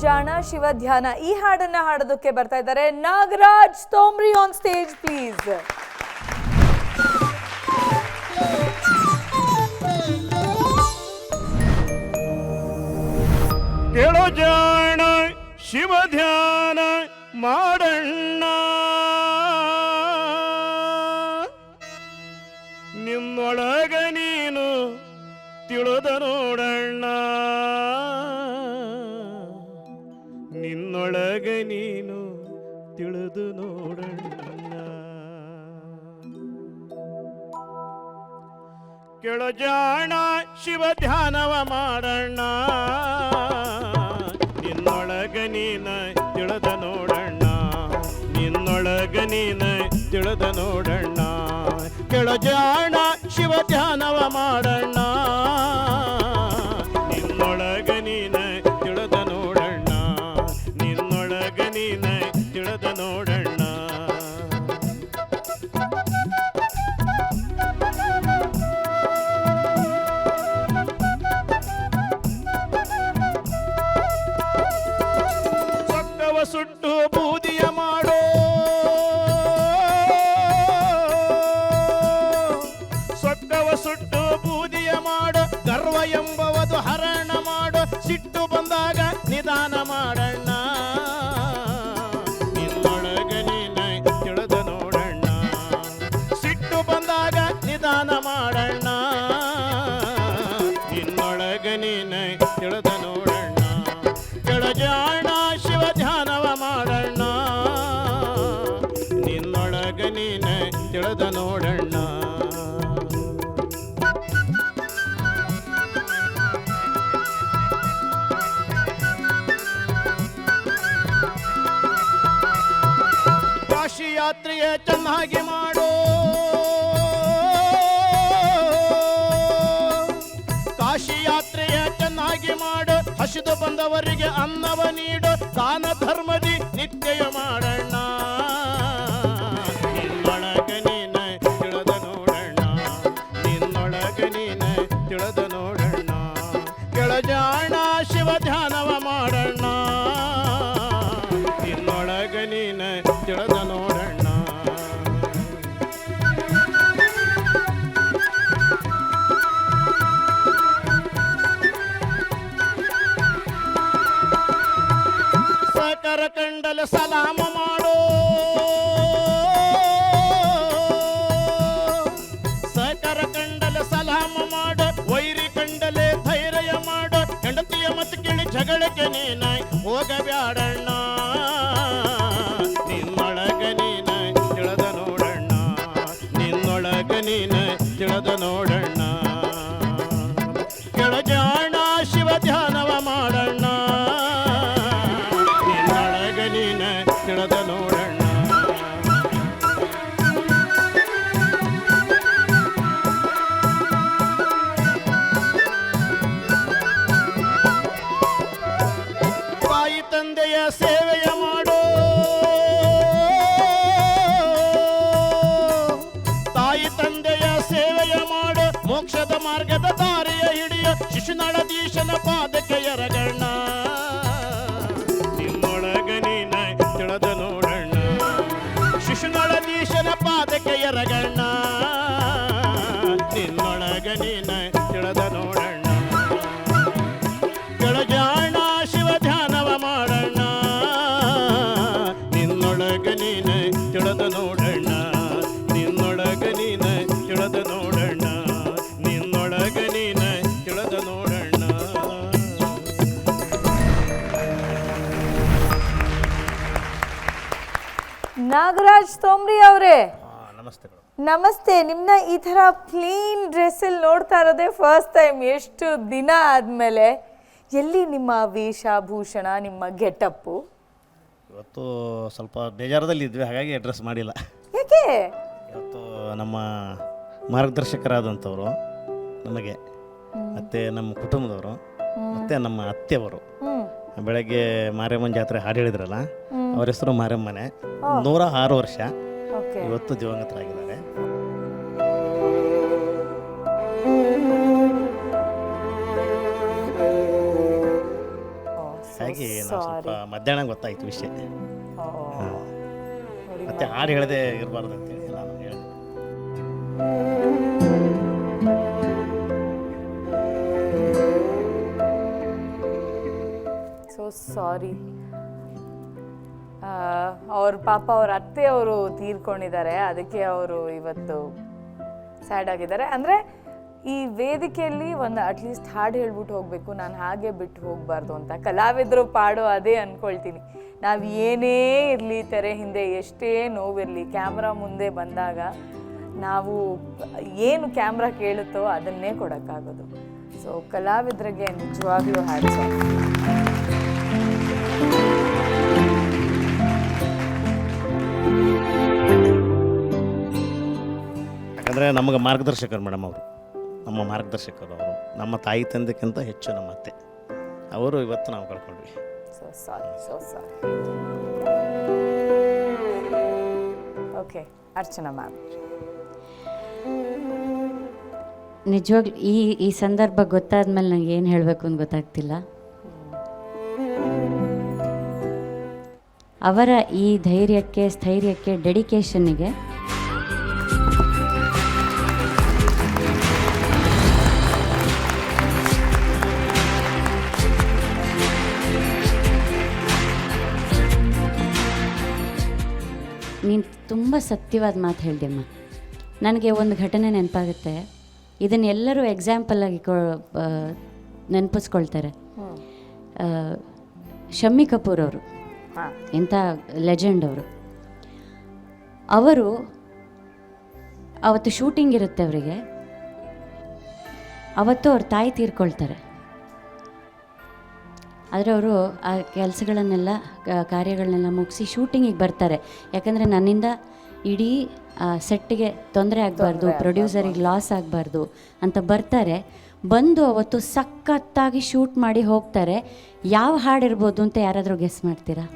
ಜಾಣ ಶಿವ ಧ್ಯಾನ ಈ ಹಾಡನ್ನ ಹಾಡೋದಕ್ಕೆ ಬರ್ತಾ ಇದ್ದಾರೆ ನಾಗರಾಜ್ ತೋಮ್ರಿ ಆನ್ ಸ್ಟೇಜ್ ಪ್ಲೀಸ್. ಕೇಳೋ ಜಾಣ ಶಿವ ಧ್ಯಾನ ಮಾಡಣ್ಣ, ನಿನ್ನೊಳಗ ನೀನು ತಿಳಿದ ನೋಡಣ್ಣ, ನಿನ್ನೊಳಗ ನೀನು ತಿಳಿದು ನೋಡಣ್ಣ. ಕೇಳೋ ಜಾಣ ಶಿವ ಧ್ಯಾನವ ಮಾಡಣ್ಣ, ನಿನ್ನೊಳಗ ನೀನ ತಿಳಿದ ನೋಡಣ್ಣ, ನಿನ್ನೊಳಗ ನೀನ ತಿಳಿದ ನೋಡಣ್ಣ. ಕೇಳೋ ಜಾಣ ಶಿವ ಧ್ಯಾನವ ಮಾಡಣ್ಣ, ನಿನ್ನೊಳಗ ನೀನ ತಿಳಿದ ನೋಡಣ್ಣ, ನಿನ್ನೊಳಗ ನೀನ ತಿಳಿದ ನೋಡಣ್ಣ. ಸುಟ್ಟು ಬೂದಿಯ ಮಾಡೋ, ಸೊಕ್ಕವ ಸುಟ್ಟು ಬೂದಿಯ ಮಾಡೋ, ಗರ್ವ ಎಂಬವದು ಹರಣ ಮಾಡೋ, ಸಿಟ್ಟು ಬಂದಾಗ ನಿಧಾನ ಮಾಡಣ್ಣ, ನಿನ್ನೊಳಗ ನೀನ ತಿಳಿದ ನೋಡಣ್ಣ, ಸಿಟ್ಟು ಬಂದಾಗ ನಿಧಾನ ಮಾಡಣ್ಣ, ನಿನ್ನೊಳಗ ನೀನ ತಿಳಿದ ನೋಡಣ್ಣ. ಕೆಳಜಾಣ ಶಿವ ಧ್ಯಾನವ ಮಾಡಣ್ಣ, ನಿನ್ನೊಳಗ ನೀನ ತಿಳಿದ ನೋಡಣ್ಣ. ಕಾಶಿ ಯಾತ್ರೆಯ ಚೆನ್ನಾಗಿ ಮಾಡೋ, ಕಾಶಿ ಯಾತ್ರೆಯ ಚೆನ್ನಾಗಿ ಮಾಡೋ, ಹಸಿದು ಬಂದವರಿಗೆ ಅನ್ನವ ನೀಡು, ದಾನ ಧರ್ಮದಿ ನಿತ್ಯ ಮಾಡಣ್ಣ, ನಿನ್ನೊಳಗ ನೀನ ತಿಳಿದ ನೋಡಣ್ಣ, ನಿನ್ನೊಳಗ ನೀನ ತಿಳಿದ ನೋಡಣ್ಣ. ಕೆಳಜಾಣ ಶಿವ ಧ್ಯಾನವ ಮಾಡಣ್ಣ, ನಿನ್ನೊಳಗ ನೀನ ತಿಳಿದ ನೋಡಣ್ಣ. ಸಕರ ಕಂಡಲ ಸಲಾಮ ಮಾಡೋ, ಸಕರ ಕಂಡಲ ಸಲಾಮ ಮಾಡೋ, ವೈರಿ ಕಂಡಲೆ ಧೈರ್ಯ ಮಾಡೋ, ಹೆಂಡತಿಯ ಮತ ಕೇಳಿ ಜಗಳಕ್ಕೆ ನೀನ ಹೋಗಬ್ಯಾಡಣ್ಣ, ನಿನ್ನೊಳಗ ನೀನ ತಿಳಿದ ನೋಡಣ್ಣ, ನಿನ್ನೊಳಗ ನೀನ ತಿಳಿದ ನೋಡಣ್ಣ. ಕೆಳಜಾಣ ಶಿವ ಧ್ಯಾನವ ಮಾಡಣ್ಣ, ನಿನ್ನೊಳಗ ನೀನ ತಿಳಿದ ನೋಡಣ್ಣ. ತಾಯಿ ತಂದೆಯ ಸೇವೆಯ ಮಾಡೋ, ತಾಯಿ ತಂದೆಯ ಸೇವೆಯ ಮಾಡೋ, ಮೋಕ್ಷದ ಮಾರ್ಗದ ದಾರಿಯ ಹಿಡಿಯ, ಶಿಶುನಾಳಧೀಶನ ಪಾದಕ್ಕೆ ಎರಗಣ್ಣ, ನಿನ್ನೊಳಗ ನೀನ ತಿಳಿದ ನೋಡಣ್ಣ, ಶಿಶುನಾಳಧೀಶನ ಪಾದಕ್ಕೆ ಎರಗಣ್ಣ, ನಿನ್ನೊಳಗ ನೀನ ತಿಳಿದ ನೋಡಣ್ಣ. ಕೆಳಜಾಣ ಶಿವ ಧ್ಯಾನವ ಮಾಡಣ್ಣ, ನಿನ್ನೊಳಗ ನೀನ ತಿಳಿದ ನೋಡಣ್ಣ, ನಿನ್ನೊಳಗ ನೀನ ತಿಳಿದ ನೋಡಣ್ಣ, ನಿನ್ನೊಳಗ ನೀನ ತಿಳಿದ ನೋಡಣ್ಣ. ನಾಗರಾಜ್ ತೋಮ್ರಿ ಅವರೇ ನಮಸ್ತೆ. ನಮಸ್ತೆ. ನಿಮ್ನ ಈ ತರ ಕ್ಲೀನ್ ಡ್ರೆಸ್ಸಲ್ಲಿ ನೋಡ್ತಾ ಇರೋದೇ ಫಸ್ಟ್ ಟೈಮ್. ಎಷ್ಟು ದಿನ ಆದ್ಮೇಲೆ. ಎಲ್ಲಿ ನಿಮ್ಮ ವೇಷಭೂಷಣ, ನಿಮ್ಮ ಗೆಟಪ್ಪು? ಇವತ್ತು ಸ್ವಲ್ಪ ಬೇಜಾರದಲ್ಲಿ ಇದ್ವಿ, ಹಾಗಾಗಿ ಅಡ್ರೆಸ್ ಮಾಡಿಲ್ಲ. ಯಾಕೆ? ಇವತ್ತು ನಮ್ಮ ಮಾರ್ಗದರ್ಶಕರಾದಂಥವ್ರು ನಮಗೆ, ಮತ್ತು ನಮ್ಮ ಕುಟುಂಬದವರು, ಮತ್ತು ನಮ್ಮ ಅತ್ತೆಯವರು ಬೆಳಗ್ಗೆ ಮಾರಿಯಮ್ಮನ ಜಾತ್ರೆ ಹಾಡು ಹೇಳಿದ್ರಲ್ಲ, ಅವ್ರ ಹೆಸರು ಮಾರಿಯಮ್ಮನೆ. 106 ವರ್ಷ ಇವತ್ತು ದಿವಂಗತರಾಗಿದ್ದಾರೆ. ಹಾಗಾಗಿ ನಾವು ಸ್ವಲ್ಪ ಮಧ್ಯಾಹ್ನ ಗೊತ್ತಾಯ್ತು ವಿಷಯ. Oh. ಮತ್ತೆ ಹಾಡು ಹೇಳದೆ ಇರಬಾರ್ದು ಅಂತೇಳಿ ನಾನು ಹೇಳಿದೆ. So sorry. ಅವ್ರ ಪಾಪ ಅವ್ರ ಅತ್ತೆಯವರು ತೀರ್ಕೊಂಡಿದ್ದಾರೆ, ಅದಕ್ಕೆ ಅವರು ಇವತ್ತು ಸ್ಯಾಡ್ ಆಗಿದ್ದಾರೆ. ಅಂದರೆ ಈ ವೇದಿಕೆಯಲ್ಲಿ ಒಂದು ಅಟ್ಲೀಸ್ಟ್ ಹಾಡು ಹೇಳ್ಬಿಟ್ಟು ಹೋಗಬೇಕು, ನಾನು ಹಾಗೆ ಬಿಟ್ಟು ಹೋಗಬಾರ್ದು ಅಂತ ಕಲಾವಿದರು ಪಾಡೋ ಅದೇ ಅಂದ್ಕೊಳ್ತೀನಿ. ನಾವು ಏನೇ ಇರಲಿ, ತೆರೆ ಹಿಂದೆ ಎಷ್ಟೇ ನೋವಿರಲಿ, ಕ್ಯಾಮ್ರಾ ಮುಂದೆ ಬಂದಾಗ ನಾವು ಏನು ಕ್ಯಾಮ್ರಾ ಕೇಳುತ್ತೋ ಅದನ್ನೇ ಕೊಡೋಕ್ಕಾಗೋದು. ಸೊ ಕಲಾವಿದರಿಗೆ ನಿಜವಾಗ್ಲೂ ಹ್ಯಾಟ್ಸ್ ಆಫ್. ಯಾಕಂದರೆ ನಮಗೆ ಮಾರ್ಗದರ್ಶಕರು ಮೇಡಮ್ ಅವರು, ನಮ್ಮ ಮಾರ್ಗದರ್ಶಕರು ಅವರು, ನಮ್ಮ ತಾಯಿ ತಂದೆಕ್ಕಿಂತ ಹೆಚ್ಚು ನಮ್ಮ ಅತ್ತೆ ಅವರು ಇವತ್ತು ನಾವು ಕಳ್ಕೊಂಡ್ವಿ. So sorry, so sorry. Okay, Archana ma'am. ನಿಜವಾಗ್ಲೂ ಈ ಸಂದರ್ಭ ಗೊತ್ತಾದ್ಮೇಲೆ ನಂಗೆ ಏನು ಹೇಳಬೇಕು ಅಂತ ಗೊತ್ತಾಗ್ತಿಲ್ಲ. ಅವರ ಈ ಧೈರ್ಯಕ್ಕೆ, ಸ್ಥೈರ್ಯಕ್ಕೆ, ಡೆಡಿಕೇಶನ್ನಿಗೆ ನೀನು ತುಂಬ ಸತ್ಯವಾದ ಮಾತು ಹೇಳಿದೆಮ್ಮ. ನನಗೆ ಒಂದು ಘಟನೆ ನೆನಪಾಗುತ್ತೆ. ಇದನ್ನು ಎಲ್ಲರೂ ಎಕ್ಸಾಂಪಲ್ಲಾಗಿ ನೆನಪಿಸ್ಕೊಳ್ತಾರೆ. ಶಮ್ಮಿ ಕಪೂರ್ ಅವರು, ಎಂಥ ಲೆಜೆಂಡ್ ಅವರು. ಅವತ್ತು ಶೂಟಿಂಗ್ ಇರುತ್ತೆ ಅವರಿಗೆ. ಅವತ್ತು ಅವ್ರ ತಾಯಿ ತೀರ್ಕೊಳ್ತಾರೆ. ಆದರೆ ಅವರು ಆ ಕೆಲಸಗಳನ್ನೆಲ್ಲ, ಕಾರ್ಯಗಳನ್ನೆಲ್ಲ ಮುಗಿಸಿ ಶೂಟಿಂಗಿಗೆ ಬರ್ತಾರೆ. ಯಾಕಂದರೆ ನನ್ನಿಂದ ಇಡೀ ಸೆಟ್ಟಿಗೆ ತೊಂದರೆ ಆಗಬಾರ್ದು, ಪ್ರೊಡ್ಯೂಸರಿಗೆ ಲಾಸ್ ಆಗಬಾರ್ದು ಅಂತ ಬರ್ತಾರೆ. ಬಂದು ಅವತ್ತು ಸಖತ್ತಾಗಿ ಶೂಟ್ ಮಾಡಿ ಹೋಗ್ತಾರೆ. ಯಾವ ಹಾಡಿರ್ಬೋದು ಅಂತ ಯಾರಾದರೂ ಗೆಸ್ ಮಾಡ್ತೀರಾ?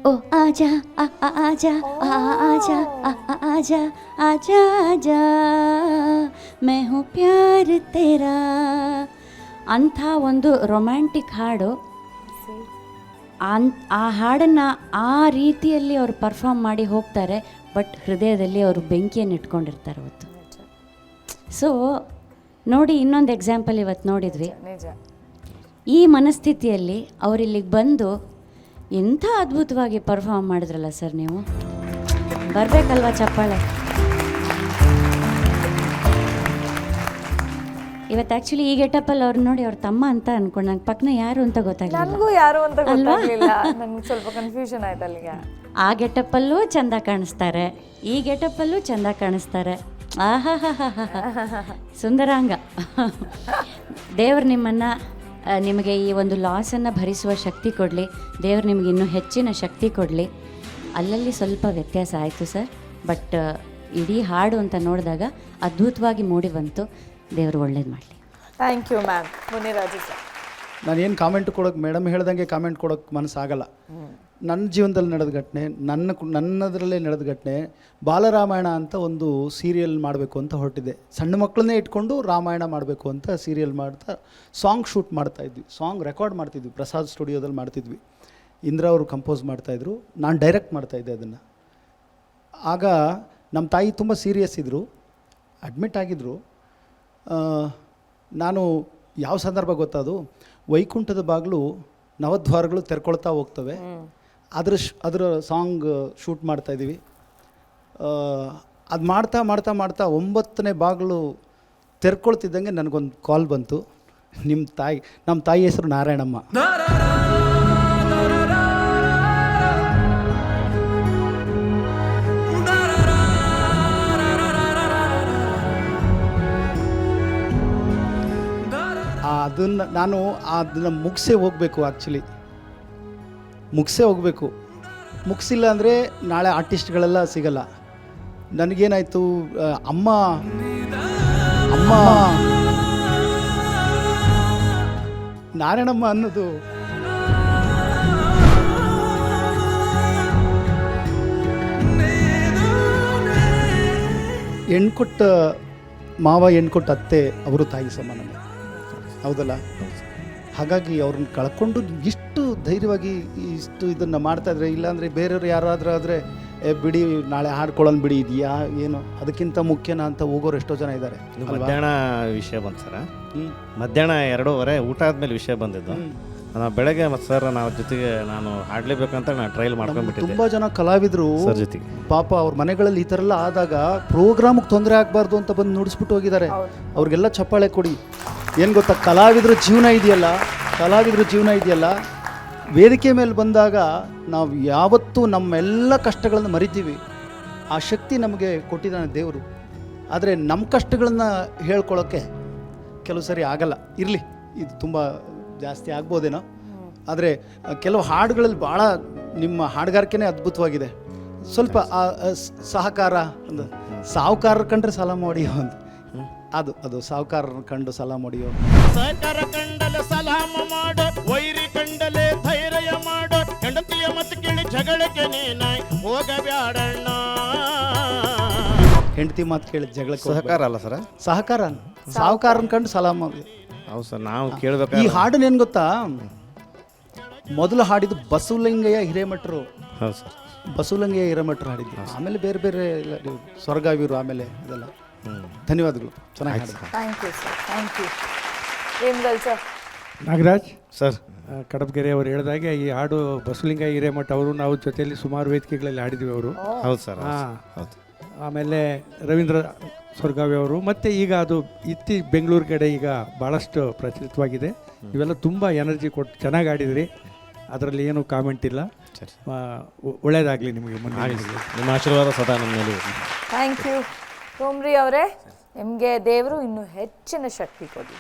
ಓ ಆಜಾ ಆಜಾ ಆಜಾ ಆಜಾ ಆಜಾ ಆಜಾ ಮೈ ಹೂಂ ಪ್ಯಾರ್ ತೇರಾ ಅಂಥ ಒಂದು ರೊಮ್ಯಾಂಟಿಕ್ ಹಾಡು. ಆ ಹಾಡನ್ನು ಆ ರೀತಿಯಲ್ಲಿ ಅವರು ಪರ್ಫಾರ್ಮ್ ಮಾಡಿ ಹೋಗ್ತಾರೆ. ಬಟ್ ಹೃದಯದಲ್ಲಿ ಅವರು ಬೆಂಕಿಯನ್ನು ಇಟ್ಕೊಂಡಿರ್ತಾರೆ ಅವತ್ತು. ಸೊ ನೋಡಿ, ಇನ್ನೊಂದು ಎಕ್ಸಾಂಪಲ್ ಇವತ್ತು ನೋಡಿದ್ವಿ. ಈ ಮನಸ್ಥಿತಿಯಲ್ಲಿ ಅವರಿಲ್ಲಿಗೆ ಬಂದು ಎಂಥ ಅದ್ಭುತವಾಗಿ ಪರ್ಫಾರ್ಮ್ ಮಾಡಿದ್ರಲ್ಲ ಸರ್. ನೀವು ಬರಬೇಕಲ್ವಾ ಚಪ್ಪಾಳೆ. ಇವತ್ತು ಆ್ಯಕ್ಚುಲಿ ಈ ಗೆಟಪ್ಪಲ್ಲಿ ಅವ್ರು ನೋಡಿ ಅವ್ರ ತಮ್ಮ ಅಂತ ಅನ್ಕೊಂಡು ನಂಗೆ ಪಕ್ಕನ ಯಾರು ಅಂತ ಗೊತ್ತಾಗಲಿಲ್ಲ. ನನಗೂ ಯಾರು ಅಂತ ಗೊತ್ತಾಗಲಿಲ್ಲ. ನನಗೆ ಸ್ವಲ್ಪ ಕನ್ಫ್ಯೂಷನ್ ಆಯ್ತು ಅಲ್ಲಿಗೆ. ಆ ಗೆಟಪ್ಪಲ್ಲೂ ಚೆಂದ ಕಾಣಿಸ್ತಾರೆ, ಈ ಗೆಟಪ್ಪಲ್ಲೂ ಚೆಂದ ಕಾಣಿಸ್ತಾರೆ. ಆಹಾ ಹಾ ಹಾ ಹಾ ಸುಂದರಾಂಗ. ದೇವ್ರು ನಿಮಗೆ ಈ ಒಂದು ಲಾಸನ್ನು ಭರಿಸುವ ಶಕ್ತಿ ಕೊಡಲಿ. ದೇವ್ರು ನಿಮಗೆ ಇನ್ನೂ ಹೆಚ್ಚಿನ ಶಕ್ತಿ ಕೊಡಲಿ. ಅಲ್ಲಲ್ಲಿ ಸ್ವಲ್ಪ ವ್ಯತ್ಯಾಸ ಆಯಿತು ಸರ್, ಬಟ್ ಇಡೀ ಹಾಡು ಅಂತ ನೋಡಿದಾಗ ಅದ್ಭುತವಾಗಿ ಮೂಡಿ ಬಂತು. ದೇವರು ಒಳ್ಳೇದು ಮಾಡಲಿ. Thank you ma'am. Muniraju sir, ನಾನೇನು ಕಾಮೆಂಟ್ ಕೊಡೋಕೆ, ಮೇಡಮ್ ಹೇಳ್ದಂಗೆ ಕಾಮೆಂಟ್ ಕೊಡೋಕೆ ಮನಸ್ಸಾಗಲ್ಲ. ನನ್ನ ಜೀವನದಲ್ಲಿ ನಡೆದ ಘಟನೆ, ನನ್ನದರಲ್ಲೇ ನಡೆದ ಘಟನೆ. ಬಾಲರಾಮಾಯಣ ಅಂತ ಒಂದು ಸೀರಿಯಲ್ ಮಾಡಬೇಕು ಅಂತ ಹೊರಟಿದೆ. ಸಣ್ಣ ಮಕ್ಕಳನ್ನೇ ಇಟ್ಕೊಂಡು ರಾಮಾಯಣ ಮಾಡಬೇಕು ಅಂತ ಸೀರಿಯಲ್ ಮಾಡ್ತಾ ಸಾಂಗ್ ಶೂಟ್ ಮಾಡ್ತಾಯಿದ್ವಿ. ಸಾಂಗ್ ರೆಕಾರ್ಡ್ ಮಾಡ್ತಿದ್ವಿ, ಪ್ರಸಾದ್ ಸ್ಟುಡಿಯೋದಲ್ಲಿ ಮಾಡ್ತಿದ್ವಿ. ಇಂದ್ರ ಅವರು ಕಂಪೋಸ್ ಮಾಡ್ತಾಯಿದ್ರು, ನಾನು ಡೈರೆಕ್ಟ್ ಮಾಡ್ತಾಯಿದ್ದೆ ಅದನ್ನು. ಆಗ ನಮ್ಮ ತಾಯಿ ತುಂಬ ಸೀರಿಯಸ್ ಇದ್ದರು, ಅಡ್ಮಿಟ್ ಆಗಿದ್ದರು. ನಾನು ಯಾವ ಸಂದರ್ಭ ಗೊತ್ತದು, ವೈಕುಂಠದ ಬಾಗಿಲು ನವದ್ವಾರಗಳು ತೆರ್ಕೊಳ್ತಾ ಹೋಗ್ತವೆ, ಅದರ ಸಾಂಗ್ ಶೂಟ್ ಮಾಡ್ತಾಯಿದ್ದೀವಿ. ಅದು ಮಾಡ್ತಾ ಮಾಡ್ತಾ ಮಾಡ್ತಾ 9ನೇ ಬಾಗಿಲು ತೆರ್ಕೊಳ್ತಿದ್ದಂಗೆ ನನಗೊಂದು ಕಾಲ್ ಬಂತು. ನಮ್ಮ ತಾಯಿ ಹೆಸರು ನಾರಾಯಣಮ್ಮ. ಅದನ್ನು ಮುಗಿಸೇ ಹೋಗಬೇಕು. ಆ್ಯಕ್ಚುಲಿ ಮುಗಿಸೇ ಹೋಗಬೇಕು. ಮುಗಿಸಿಲ್ಲ ಅಂದರೆ ನಾಳೆ ಆರ್ಟಿಸ್ಟ್ಗಳೆಲ್ಲ ಸಿಗಲ್ಲ. ನನಗೇನಾಯಿತು, ಅಮ್ಮ ನಾರಾಯಣಮ್ಮ ಅನ್ನೋದು ಹೆಣ್ಕೊಟ್ಟ ಮಾವ, ಹೆಣ್ಕೊಟ್ಟ ಅತ್ತೆ, ಅವರು ತಾಯಿ ಸಮಾನ. ಹೌದಲ್ಲ? ಹಾಗಾಗಿ ಅವ್ರನ್ನ ಕಳ್ಕೊಂಡು ಇಷ್ಟು ಧೈರ್ಯವಾಗಿ ಇಷ್ಟು ಇದನ್ನು ಮಾಡ್ತಾ ಇದ್ರೆ, ಇಲ್ಲಾಂದರೆ ಬೇರೆಯವ್ರು ಯಾರಾದರೂ ಆದರೆ ಬಿಡಿ ನಾಳೆ ಹಾಡ್ಕೊಳ್ಳೋಣ ಬಿಡಿ, ಇದೆಯಾ ಏನು ಅದಕ್ಕಿಂತ ಮುಖ್ಯನಾ ಅಂತ ಹೋಗೋರು ಎಷ್ಟೋ ಜನ ಇದ್ದಾರೆ. ಮಧ್ಯಾಹ್ನ ವಿಷಯ ಬಂತು ಸರ. ಮಧ್ಯಾಹ್ನ 2:30 ಊಟ ಆದಮೇಲೆ ವಿಷಯ ಬಂದಿದ್ದು. ನಾನು ಬೆಳಗ್ಗೆ ಮತ್ತು ಸರ್ ನಾವು ಜೊತೆಗೆ ನಾನು ಹಾಡಲೇಬೇಕಂತ ನಾನು ಟ್ರಯಲ್ ಮಾಡ್ಕೊಂಡ್ಬಿಟ್ಟಿದ್ದೆ. ತುಂಬ ಜನ ಕಲಾವಿದರು ಸರ್ ಜೊತೆಗೆ ಪಾಪ ಅವ್ರ ಮನೆಗಳಲ್ಲಿ ಈ ಥರ ಎಲ್ಲ ಆದಾಗ ಪ್ರೋಗ್ರಾಮ್ಗೆ ತೊಂದರೆ ಆಗಬಾರ್ದು ಅಂತ ಬಂದು ನುಡಿಸ್ಬಿಟ್ಟು ಹೋಗಿದ್ದಾರೆ. ಅವ್ರಿಗೆಲ್ಲ ಚಪ್ಪಾಳೆ ಕೊಡಿ. ಏನು ಗೊತ್ತಾ, ಕಲಾವಿದ್ರ ಜೀವನ ಇದೆಯಲ್ಲ, ವೇದಿಕೆ ಮೇಲೆ ಬಂದಾಗ ನಾವು ಯಾವತ್ತೂ ನಮ್ಮೆಲ್ಲ ಕಷ್ಟಗಳನ್ನು ಮರಿತೀವಿ. ಆ ಶಕ್ತಿ ನಮಗೆ ಕೊಟ್ಟಿದ್ದಾನೆ ದೇವರು. ಆದರೆ ನಮ್ಮ ಕಷ್ಟಗಳನ್ನ ಹೇಳ್ಕೊಳ್ಳೋಕ್ಕೆ ಕೆಲವು ಸರಿ ಆಗಲ್ಲ. ಇರಲಿ, ಇದು ತುಂಬ ಜಾಸ್ತಿ ಆಗ್ಬೋದೇನೋ. ಆದರೆ ಕೆಲವು ಹಾಡುಗಳಲ್ಲಿ ಭಾಳ ನಿಮ್ಮ ಹಾಡುಗಾರಿಕೆನೇ ಅದ್ಭುತವಾಗಿದೆ. ಸ್ವಲ್ಪ ಸಹಕಾರ, ಒಂದು ಸಾಹುಕಾರರ ಕಂಡ್ರೆ ಸಾಲ ಮಾಡಿಯೋ ಅಂತ, ಅದು ಸಾಹುಕಾರರ ಕಂಡು ಸಾಲ ಮಾಡಿಯೋ. ಸಹಕಾರ ಕಂಡಲೆ ಸಲಾಮ ಮಾಡು, ವೈರಿ ಕಂಡಲೆ ಧೈರ್ಯ ಮಾಡು, ಹೆಂಡತಿಯ ಮತ್ತು ಕೇಳಿ ಜಗಳಕ್ಕೆ ನೀನಾಯ್ ಹೋಗಬ್ಯಾಡಣ್ಣ. ಹೆಂಡತಿ ಮಾತು ಕೇಳಿ ಜಗಳಕ್ಕೆ ಸಹಕಾರ ಅಲ್ಲ ಸರ, ಸಾಹುಕಾರನ ಕಂಡು ಸಾಲ ಮಾಡಿ. ಹೌದು ಸರ್. ನಾವು ಕೇಳಬೇಕು ಈ ಹಾಡನ್ನ ಏನು ಗೊತ್ತಾ, ಮೊದಲು ಹಾಡಿದ್ದು ಬಸವಲಿಂಗಯ್ಯ ಹಿರೇಮಠರು. ಹೌದು ಸರ್. ಬಸವಲಿಂಗಯ್ಯ ಹಿರೇಮಠರು ಹಾಡಿದ್ದು. ಆಮೇಲೆ ಬೇರೆ ಬೇರೆ ಸ್ವರ್ಗಾವಿರು, ಆಮೇಲೆ ಇದೆಲ್ಲ. ಧನ್ಯವಾದಗಳು, ಚೆನ್ನಾಗಿ ಹಾಡಿದ್ರು. Thank you sir, thank you. ಪ್ರೇಮ್ಗಲ್ ಸರ್. ನಾಗರಾಜ್ ಸರ್, ಕಡಬಗೆರೆ ಅವರು ಹೇಳಿದಾಗೆ ಈ ಹಾಡು ಬಸವಲಿಂಗ ಹಿರೇಮಠ ಅವರು ನಾವು ಜೊತೆಯಲ್ಲಿ ಸುಮಾರು ವೇದಿಕೆಗಳಲ್ಲಿ ಹಾಡಿದ್ವಿ ಅವರು. ಹೌದು ಸರ್. ಹೌದು. ಆಮೇಲೆ ರವೀಂದ್ರ ಸ್ವರ್ಗಾವಿ ಅವರು, ಮತ್ತು ಈಗ ಅದು ಬೆಂಗಳೂರು ಕಡೆ ಈಗ ಭಾಳಷ್ಟು ಪ್ರಚಲಿತವಾಗಿದೆ. ಇವೆಲ್ಲ ತುಂಬ ಎನರ್ಜಿ ಕೊಟ್ಟು ಚೆನ್ನಾಗಿ ಆಡಿದ್ರಿ, ಅದರಲ್ಲಿ ಏನೂ ಕಾಮೆಂಟ್ ಇಲ್ಲ. ಒಳ್ಳೆಯದಾಗಲಿ ನಿಮಗೆ, ಮುಂದೆ ನಿಮ್ಮ ಆಶೀರ್ವಾದ ಸದಾ ನಮ್ಮ ಮೇಲೆ. Thank you. ಸೋಮ್ರಿ ಅವರೇ, ನಿಮಗೆ ದೇವರು ಇನ್ನೂ ಹೆಚ್ಚಿನ ಶಕ್ತಿ ಕೊಡಿ.